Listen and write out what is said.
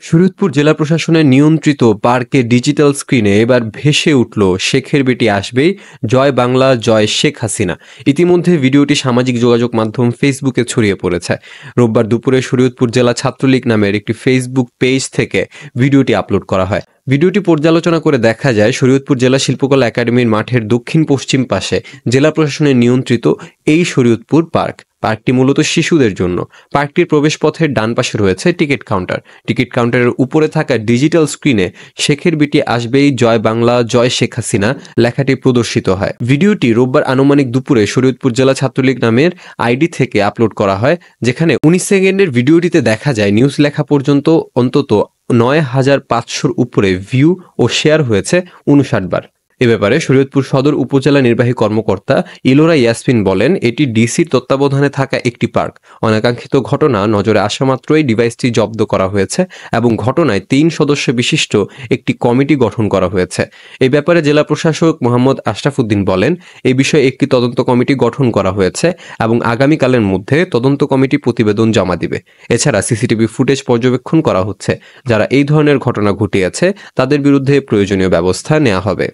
শরীয়তপুর জেলা প্রশাসনের নিয়ন্ত্রিত পার্কে ডিজিটাল স্ক্রিনে এবার ভেসে উঠল শেখের বেটি আসবেই, জয় বাংলা জয় শেখ হাসিনা। ইতিমধ্যে ভিডিওটি সামাজিক যোগাযোগ মাধ্যম ফেসবুকে ছড়িয়ে পড়েছে। রোববার দুপুরে শরীয়তপুর জেলা ছাত্রলীগ নামের একটি ফেসবুক পেজ থেকে ভিডিওটি আপলোড করা হয়। ভিডিওটি পর্যালোচনা করে দেখা যায় শরীয়তপুর জেলা শিল্পকলা একাডেমির মাঠের দক্ষিণ পশ্চিম পাশে জেলা প্রশাসনের নিয়ন্ত্রিত এই শরীয়তপুর পার্কটি মূলত শিশুদের জন্য। পার্কটির প্রবেশপথের ডান পাশে রয়েছে টিকিট কাউন্টার। টিকিট কাউন্টারের উপরে থাকা ডিজিটাল স্ক্রিনে শেখের বেটি আসবেই, জয় বাংলা জয় শেখ হাসিনা লেখাটি প্রদর্শিত হয়। ভিডিওটি রোববার আনুমানিক দুপুরে শরীয়তপুর জেলা ছাত্রলীগ নামের আইডি থেকে আপলোড করা হয়, যেখানে 19 সেকেন্ডের ভিডিওটিতে দেখা যায় নিউজ লেখা পর্যন্ত অন্তত 9,500-র উপরে ভিউ ও শেয়ার হয়েছে 59 বার। এ ব্যাপারে শরীয়তপুর সদর উপজেলা নির্বাহী কর্মকর্তা ইলোরা ইয়াসমিন বলেন, এটি ডিসির তত্ত্বাবধানে থাকা একটি পার্ক। অনাকাঙ্ক্ষিত ঘটনা নজরে আসা মাত্রই ডিভাইসটি জব্দ করা হয়েছে এবং ঘটনায় 3 সদস্য বিশিষ্ট একটি কমিটি গঠন করা হয়েছে। এই ব্যাপারে জেলা প্রশাসক মোহাম্মদ আশরাফ উদ্দিন বলেন, এই বিষয়ে একটি তদন্ত কমিটি গঠন করা হয়েছে এবং আগামীকালের মধ্যে তদন্ত কমিটি প্রতিবেদন জমা দিবে। এছাড়া সিসিটিভি ফুটেজ পর্যবেক্ষণ করা হচ্ছে। যারা এই ধরনের ঘটনা ঘটিয়েছে তাদের বিরুদ্ধে প্রয়োজনীয় ব্যবস্থা নেওয়া হবে।